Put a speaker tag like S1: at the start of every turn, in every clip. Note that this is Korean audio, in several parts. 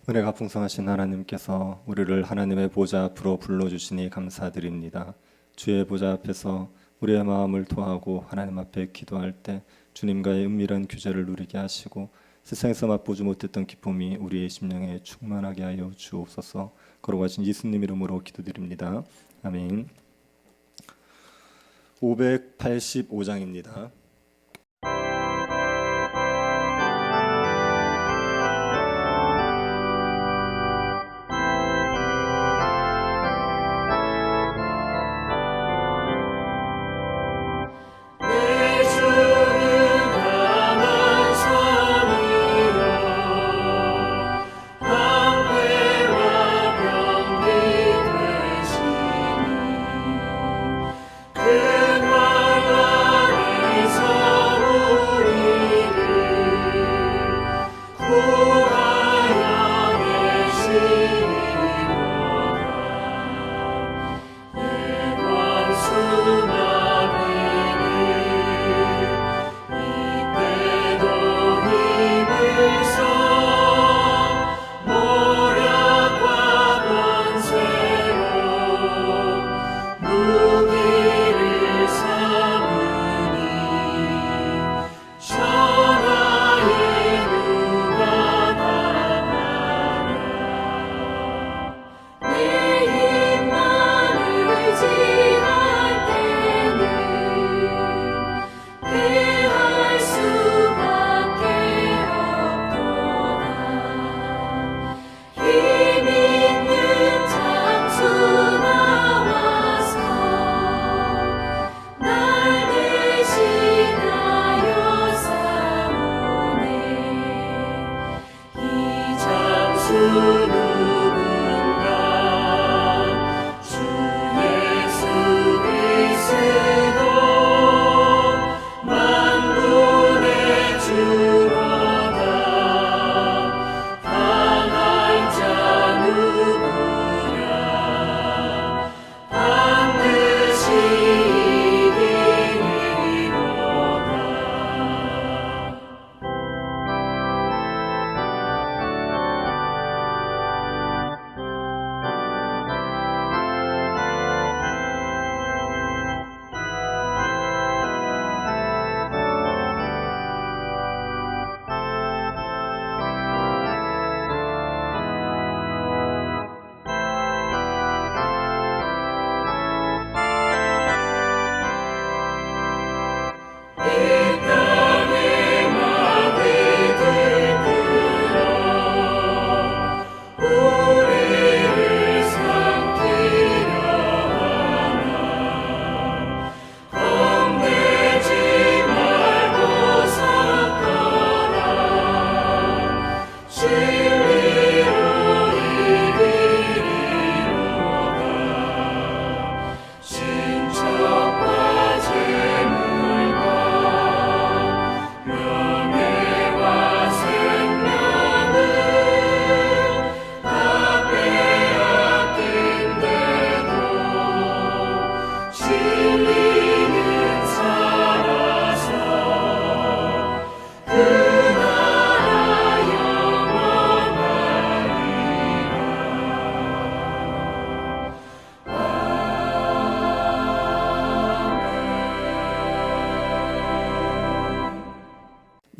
S1: 은혜가 풍성하신 하나님께서 우리를 하나님의 보좌 앞으로 불러주시니 감사드립니다. 주의 보좌 앞에서 우리의 마음을 토하고 하나님 앞에 기도할 때 주님과의 은밀한 교제를 누리게 하시고 세상에서 맛보지 못했던 기쁨이 우리의 심령에 충만하게 하여 주옵소서. 걸어가신 예수님 이름으로 기도드립니다. 아멘. 585장입니다.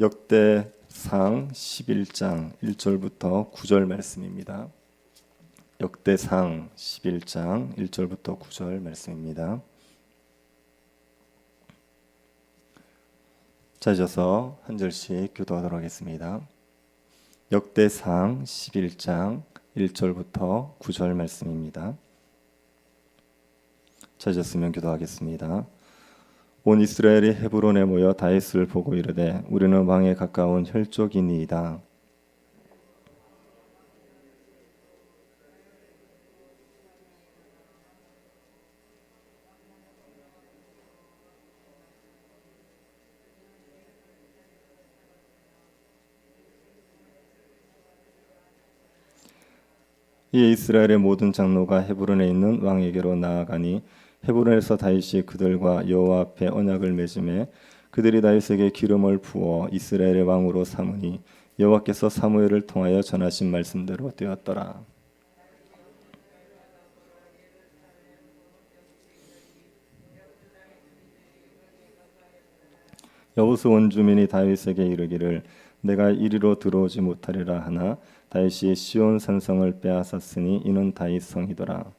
S1: 역대상 11장 1절부터 9절 말씀입니다. 역대상 11장 1절부터 9절 말씀입니다. 찾아서 한 절씩 교도하도록 하겠습니다. 역대상 11장 1절부터 9절 말씀입니다. 찾았으면 교도하겠습니다. 온 이스라엘이 헤브론에 모여 다윗을 보고 이르되 우리는 왕에 가까운 혈족이니이다. 이에 이스라엘의 모든 장로가 헤브론에 있는 왕에게로 나아가니 헤브론에서 다윗이 그들과 여호와 앞에 언약을 맺음에 그들이 다윗에게 기름을 부어 이스라엘의 왕으로 삼으니 여호와께서 사무엘을 통하여 전하신 말씀대로 되었더라. 여호수 원주민이 다윗에게 이르기를 내가 이리로 들어오지 못하리라 하나 다윗이 시온 산성을 빼앗았으니 이는 다윗 성이더라.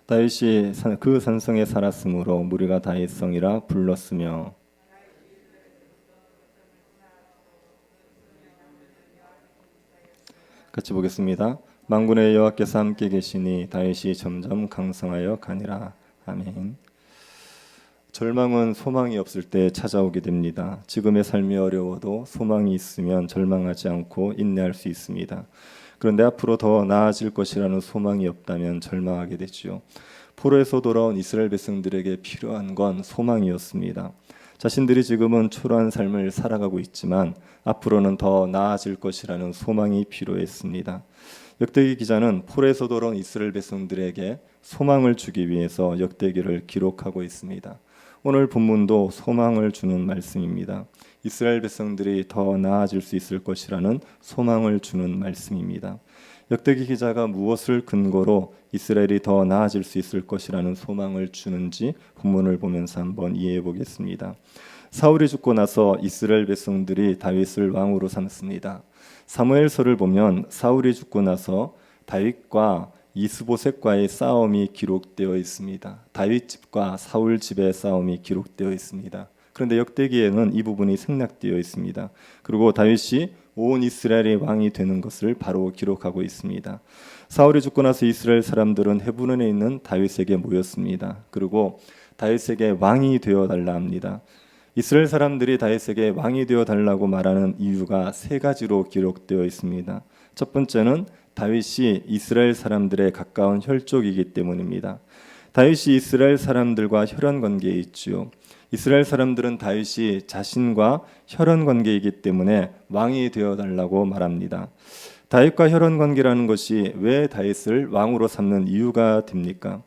S1: 다윗이 그 산성에 살았으므로 무리가 다윗 성이라 불렀으며 같이 보겠습니다. 만군의 여호와께서 함께 계시니 다윗이 점점 강성하여 가니라. 아멘. 절망은 소망이 없을 때 찾아오게 됩니다. 지금의 삶이 어려워도 소망이 있으면 절망하지 않고 인내할 수 있습니다. 그런데 앞으로 더 나아질 것이라는 소망이 없다면 절망하게 되지요. 포로에서 돌아온 이스라엘 백성들에게 필요한 건 소망이었습니다. 자신들이 지금은 초라한 삶을 살아가고 있지만 앞으로는 더 나아질 것이라는 소망이 필요했습니다. 역대기 기자는 포로에서 돌아온 이스라엘 백성들에게 소망을 주기 위해서 역대기를 기록하고 있습니다. 오늘 본문도 소망을 주는 말씀입니다. 이스라엘 백성들이 더 나아질 수 있을 것이라는 소망을 주는 말씀입니다. 역대기 기자가 무엇을 근거로 이스라엘이 더 나아질 수 있을 것이라는 소망을 주는지 본문을 보면서 한번 이해해 보겠습니다. 사울이 죽고 나서 이스라엘 백성들이 다윗을 왕으로 삼습니다. 사무엘서를 보면 사울이 죽고 나서 다윗과 이스보셋과의 싸움이 기록되어 있습니다. 다윗 집과 사울 집의 싸움이 기록되어 있습니다. 그런데 역대기에는 이 부분이 생략되어 있습니다. 그리고 다윗이 온 이스라엘의 왕이 되는 것을 바로 기록하고 있습니다. 사울이 죽고 나서 이스라엘 사람들은 헤브론에 있는 다윗에게 모였습니다. 그리고 다윗에게 왕이 되어 달라 합니다. 이스라엘 사람들이 다윗에게 왕이 되어 달라고 말하는 이유가 세 가지로 기록되어 있습니다. 첫 번째는 다윗이 이스라엘 사람들의 가까운 혈족이기 때문입니다. 다윗이 이스라엘 사람들과 혈연 관계에 있지요. 이스라엘 사람들은 다윗이 자신과 혈연 관계이기 때문에 왕이 되어 달라고 말합니다. 다윗과 혈연 관계라는 것이 왜 다윗을 왕으로 삼는 이유가 됩니까?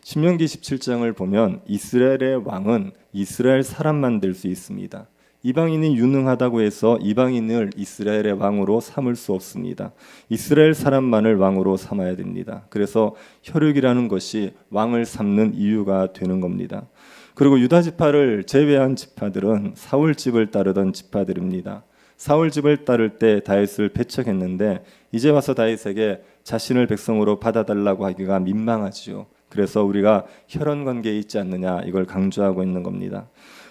S1: 신명기 17장을 보면 이스라엘의 왕은 이스라엘 사람만 될 수 있습니다. 이방인이 유능하다고 해서 이방인을 이스라엘의 왕으로 삼을 수 없습니다. 이스라엘 사람만을 왕으로 삼아야 됩니다. 그래서 혈육이라는 것이 왕을 삼는 이유가 되는 겁니다. 그리고 유다 지파를 제외한 지파들은 사울 집을 따르던 지파들입니다. 사울 집을 따를 때 다윗을 배척했는데 이제 와서 다윗에게 자신을 백성으로 받아달라고 하기가 민망하지요. 그래서 우리가 혈연 관계에 있지 않느냐 이걸 강조하고 있는 겁니다.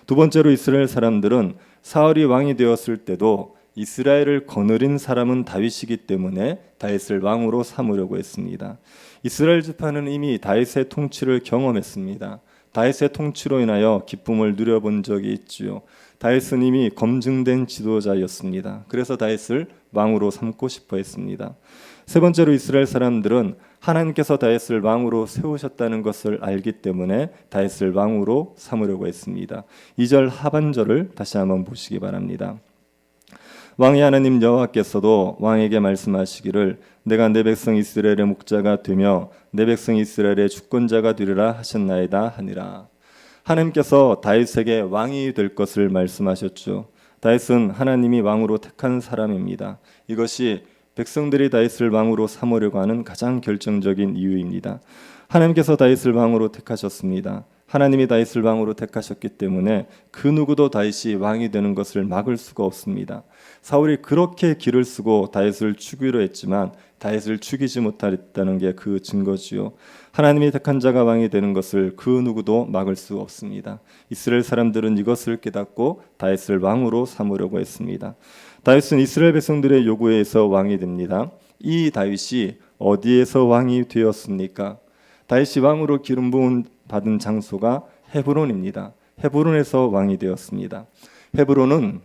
S1: 두 번째로 이스라엘 사람들은 사울이 왕이 되었을 때도 이스라엘을 거느린 사람은 다윗이기 때문에 다윗을 왕으로 삼으려고 했습니다. 이스라엘 지파는 이미 다윗의 통치를 경험했습니다. 다윗의 통치로 인하여 기쁨을 누려본 적이 있지요. 다윗은 이미 검증된 지도자였습니다. 그래서 다윗을 왕으로 삼고 싶어 했습니다. 세 번째로 이스라엘 사람들은 하나님께서 다윗을 왕으로 세우셨다는 것을 알기 때문에 다윗을 왕으로 삼으려고 했습니다. 2절 하반절을 다시 한번 보시기 바랍니다. 왕의 하나님 여호와께서도 왕에게 말씀하시기를 내가 내 백성 이스라엘의 목자가 되며 내 백성 이스라엘의 주권자가 되리라 하셨나이다 하니라. 하나님께서 다윗에게 왕이 될 것을 말씀하셨죠. 다윗은 하나님이 왕으로 택한 사람입니다. 이것이 백성들이 다윗을 왕으로 삼으려고 하는 가장 결정적인 이유입니다. 하나님께서 다윗을 왕으로 택하셨습니다. 하나님이 다윗을 왕으로 택하셨기 때문에 그 누구도 다윗이 왕이 되는 것을 막을 수가 없습니다. 사울이 그렇게 길을 쓰고 다윗을 죽이려 했지만 다윗을 죽이지 못했다는 게 그 증거지요. 하나님이 택한 자가 왕이 되는 것을 그 누구도 막을 수 없습니다. 이스라엘 사람들은 이것을 깨닫고 다윗을 왕으로 삼으려고 했습니다. 다윗은 이스라엘 백성들의 요구에 의해서 왕이 됩니다. 이 다윗이 어디에서 왕이 되었습니까? 다윗이 왕으로 기름 부음 받은 장소가 헤브론입니다. 헤브론에서 왕이 되었습니다. 헤브론은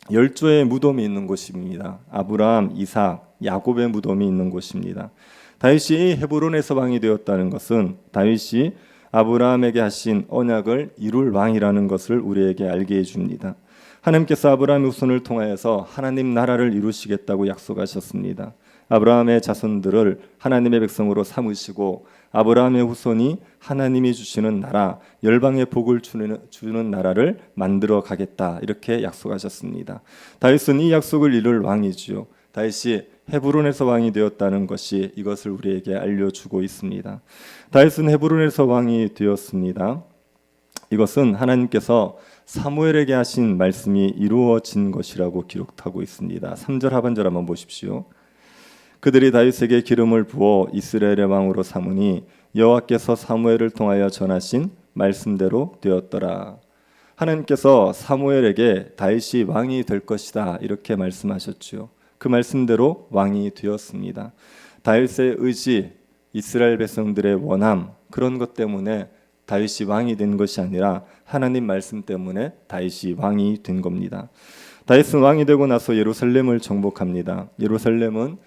S1: 10조의 무덤이 있는 곳입니다. 아브라함, 이삭, 야곱의 무덤이 있는 곳입니다. 다윗이 헤브론에서 왕이 되었다는 것은 다윗이 아브라함에게 하신 언약을 이룰 왕이라는 것을 우리에게 알게 해줍니다. 하나님께서 아브라함의 후손을 통하여서 하나님 나라를 이루시겠다고 약속하셨습니다. 아브라함의 자손들을 하나님의 백성으로 삼으시고 아브라함의 후손이 하나님이 주시는 나라, 열방의 복을 주는 나라를 만들어 가겠다, 이렇게 약속하셨습니다. 다윗은 이 약속을 이룰 왕이지요. 다윗이 헤브론에서 왕이 되었다는 것이 이것을 우리에게 알려주고 있습니다. 다윗은 헤브론에서 왕이 되었습니다. 이것은 하나님께서 사무엘에게 하신 말씀이 이루어진 것이라고 기록하고 있습니다. 3절 하반절 한번 보십시오. 그들이 다윗에게 기름을 부어 이스라엘의 왕으로 삼으니 여호와께서 사무엘을 통하여 전하신 말씀대로 되었더라. 하나님께서 사무엘에게 다윗이 왕이 될 것이다, 이렇게 말씀하셨죠. 그 말씀대로 왕이 되었습니다. 다윗의 의지, 이스라엘 백성들의 원함, 그런 것 때문에 다윗이 왕이 된 것이 아니라 하나님 말씀 때문에 다윗이 왕이 된 겁니다. 다윗은 왕이 되고 나서 예루살렘을 정복합니다. 예루살렘은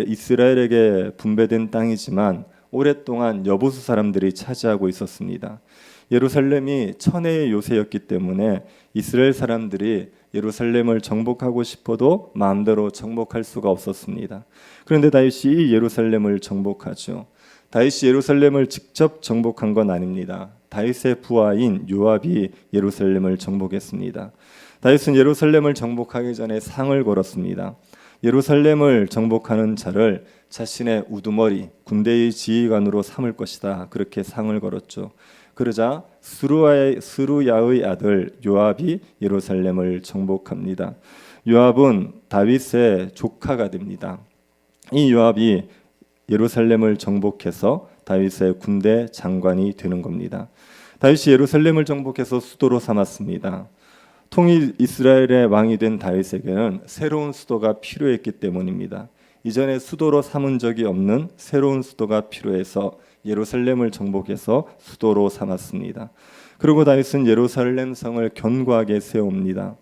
S1: 이스라엘에게 분배된 땅이지만 오랫동안 여부수 사람들이 차지하고 있었습니다. 예루살렘이 천혜의 요새였기 때문에 이스라엘 사람들이 예루살렘을 정복하고 싶어도 마음대로 정복할 수가 없었습니다. 그런데 다윗이 이 예루살렘을 정복하죠. 다윗이 예루살렘을 직접 정복한 건 아닙니다. 다윗의 부하인 요압이 예루살렘을 정복했습니다. 다윗은 예루살렘을 정복하기 전에 상을 걸었습니다. 예루살렘을 정복하는 자를 자신의 우두머리, 군대의 지휘관으로 삼을 것이다, 그렇게 상을 걸었죠. 그러자 스루야의 아들 요압이 예루살렘을 정복합니다. 요압은 다윗의 조카가 됩니다. 이 요압이 예루살렘을 정복해서 다윗의 군대 장관이 되는 겁니다. 다윗이 예루살렘을 정복해서 수도로 삼았습니다. 통일 이스라엘의 왕이 된 다윗에게는 새로운 수도가 필요했기 때문입니다. 이전에 수도로 삼은 적이 없는 새로운 수도가 필요해서 예루살렘을 정복해서 수도로 삼았습니다. 그리고 다윗은 예루살렘 성을 견고하게 세웁니다.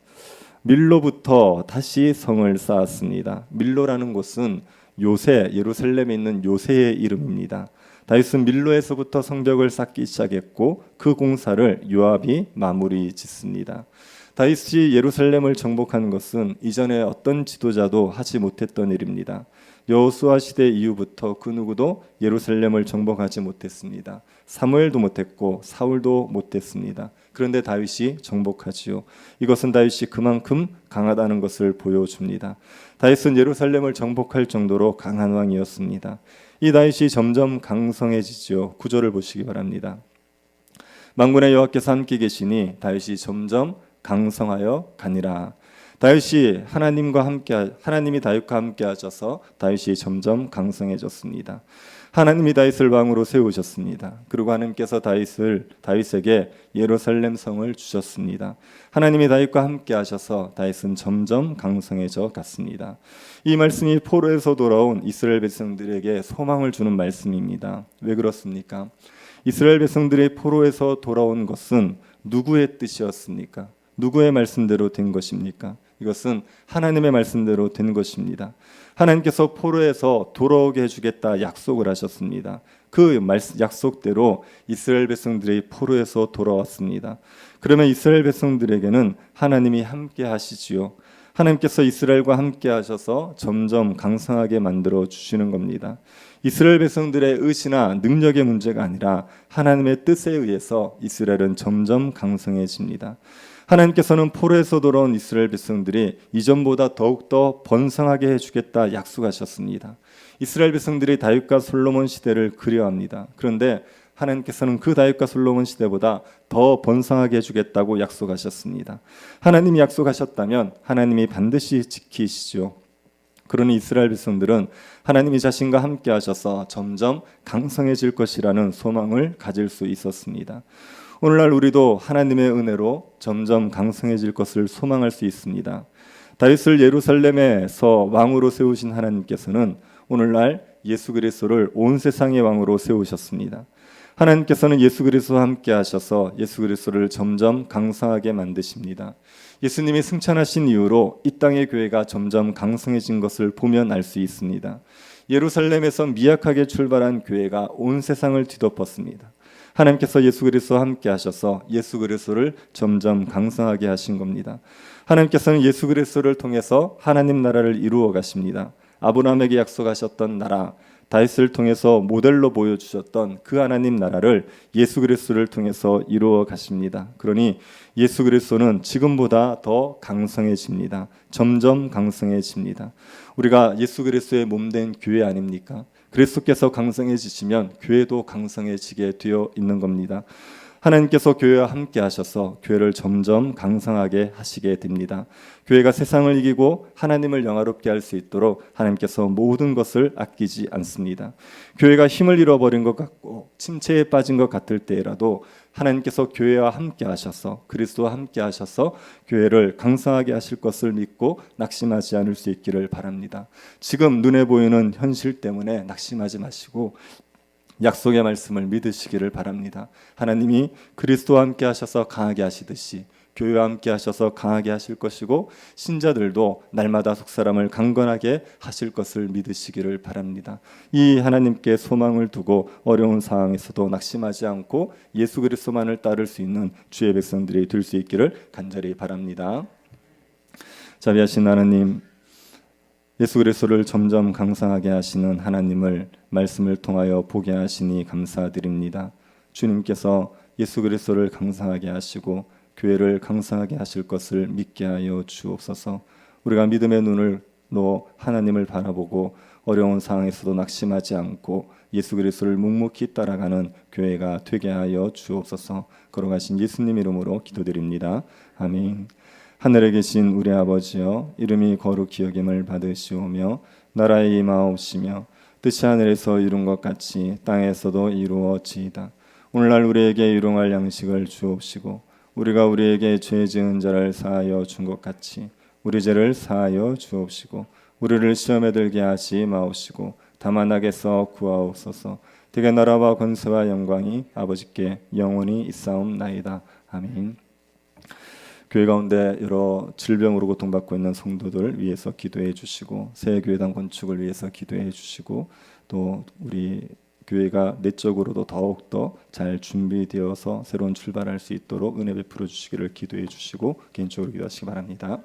S1: 밀로부터 다시 성을 쌓았습니다. 밀로라는 곳은 요새, 예루살렘에 있는 요새의 이름입니다. 다윗은 밀로에서부터 성벽을 쌓기 시작했고 그 공사를 요압이 마무리 짓습니다. 다윗이 예루살렘을 정복한 것은 이전에 어떤 지도자도 하지 못했던 일입니다. 여호수아 시대 이후부터 그 누구도 예루살렘을 정복하지 못했습니다. 사무엘도 못했고 사울도 못했습니다. 그런데 다윗이 정복하지요. 이것은 다윗이 그만큼 강하다는 것을 보여줍니다. 다윗은 예루살렘을 정복할 정도로 강한 왕이었습니다. 이 다윗이 점점 강성해지지요. 9절을 보시기 바랍니다. 만군의 여호와께서 함께 계시니 다윗이 점점 강성하여 가니라. 다윗이 하나님이 다윗과 함께 하셔서 다윗이 점점 강성해졌습니다. 하나님이 다윗을 왕으로 세우셨습니다. 그리고 하나님께서 다윗에게 예루살렘 성을 주셨습니다. 하나님이 다윗과 함께 하셔서 다윗은 점점 강성해져 갔습니다. 이 말씀이 포로에서 돌아온 이스라엘 백성들에게 소망을 주는 말씀입니다. 왜 그렇습니까? 이스라엘 백성들이 포로에서 돌아온 것은 누구의 뜻이었습니까? 누구의 말씀대로 된 것입니까? 이것은 하나님의 말씀대로 된 것입니다. 하나님께서 포로에서 돌아오게 해주겠다 약속을 하셨습니다. 그 약속대로 이스라엘 백성들이 포로에서 돌아왔습니다. 그러면 이스라엘 백성들에게는 하나님이 함께 하시지요. 하나님께서 이스라엘과 함께 하셔서 점점 강성하게 만들어 주시는 겁니다. 이스라엘 백성들의 의지나 능력의 문제가 아니라 하나님의 뜻에 의해서 이스라엘은 점점 강성해집니다. 하나님께서는 포로에서 돌아온 이스라엘 백성들이 이전보다 더욱더 번성하게 해주겠다 약속하셨습니다. 이스라엘 백성들이 다윗과 솔로몬 시대를 그리워합니다. 그런데 하나님께서는 그 다윗과 솔로몬 시대보다 더 번성하게 해주겠다고 약속하셨습니다. 하나님이 약속하셨다면 하나님이 반드시 지키시죠. 그러니 이스라엘 백성들은 하나님이 자신과 함께 하셔서 점점 강성해질 것이라는 소망을 가질 수 있었습니다. 오늘날 우리도 하나님의 은혜로 점점 강성해질 것을 소망할 수 있습니다. 다윗을 예루살렘에서 왕으로 세우신 하나님께서는 오늘날 예수 그리스도를 온 세상의 왕으로 세우셨습니다. 하나님께서는 예수 그리스도와 함께 하셔서 예수 그리스도를 점점 강성하게 만드십니다. 예수님이 승천하신 이후로 이 땅의 교회가 점점 강성해진 것을 보면 알 수 있습니다. 예루살렘에서 미약하게 출발한 교회가 온 세상을 뒤덮었습니다. 하나님께서 예수 그리스도와 함께 하셔서 예수 그리스도를 점점 강성하게 하신 겁니다. 하나님께서는 예수 그리스도를 통해서 하나님 나라를 이루어 가십니다. 아브라함에게 약속하셨던 나라, 다윗을 통해서 모델로 보여주셨던 그 하나님 나라를 예수 그리스도를 통해서 이루어 가십니다. 그러니 예수 그리스도는 지금보다 더 강성해집니다. 점점 강성해집니다. 우리가 예수 그리스도의 몸된 교회 아닙니까? 그리스도께서 강성해지시면 교회도 강성해지게 되어 있는 겁니다. 하나님께서 교회와 함께 하셔서 교회를 점점 강성하게 하시게 됩니다. 교회가 세상을 이기고 하나님을 영화롭게 할 수 있도록 하나님께서 모든 것을 아끼지 않습니다. 교회가 힘을 잃어버린 것 같고 침체에 빠진 것 같을 때라도 하나님께서 교회와 함께 하셔서 그리스도와 함께 하셔서 교회를 강성하게 하실 것을 믿고 낙심하지 않을 수 있기를 바랍니다. 지금 눈에 보이는 현실 때문에 낙심하지 마시고 약속의 말씀을 믿으시기를 바랍니다. 하나님이 그리스도와 함께 하셔서 강하게 하시듯이 교회와 함께 하셔서 강하게 하실 것이고 신자들도 날마다 속사람을 강건하게 하실 것을 믿으시기를 바랍니다. 이 하나님께 소망을 두고 어려운 상황에서도 낙심하지 않고 예수 그리스도만을 따를 수 있는 주의 백성들이 될 수 있기를 간절히 바랍니다. 자비하신 하나님, 예수 그리스도를 점점 강성하게 하시는 하나님을 말씀을 통하여 보게 하시니 감사드립니다. 주님께서 예수 그리스도를 강성하게 하시고 교회를 강성하게 하실 것을 믿게 하여 주옵소서. 우리가 믿음의 눈을 놓아 하나님을 바라보고 어려운 상황에서도 낙심하지 않고 예수 그리스도를 묵묵히 따라가는 교회가 되게 하여 주옵소서. 걸어가신 예수님 이름으로 기도드립니다. 아멘. 하늘에 계신 우리 아버지여, 이름이 거룩히 여김을 받으시오며 나라의 임하옵시며 뜻이 하늘에서 이룬 것 같이 땅에서도 이루어지이다. 오늘날 우리에게 일용할 양식을 주옵시고 우리가 우리에게 죄 지은 자를 사하여 준 것 같이 우리 죄를 사하여 주옵시고 우리를 시험에 들게 하지 마옵시고 다만 악에서 구하옵소서. 대개 나라와 권세와 영광이 아버지께 영원히 있사옵나이다. 아멘. 교회 가운데 여러 질병으로 고통받고 있는 성도들 위해서 기도해 주시고 새 교회당 건축을 위해서 기도해 주시고 또 우리 교회가 내적으로도 더욱더 잘 준비되어서 새로운 출발할 수 있도록 은혜 베풀어 주시기를 기도해 주시고 개인적으로 기도하시기 바랍니다.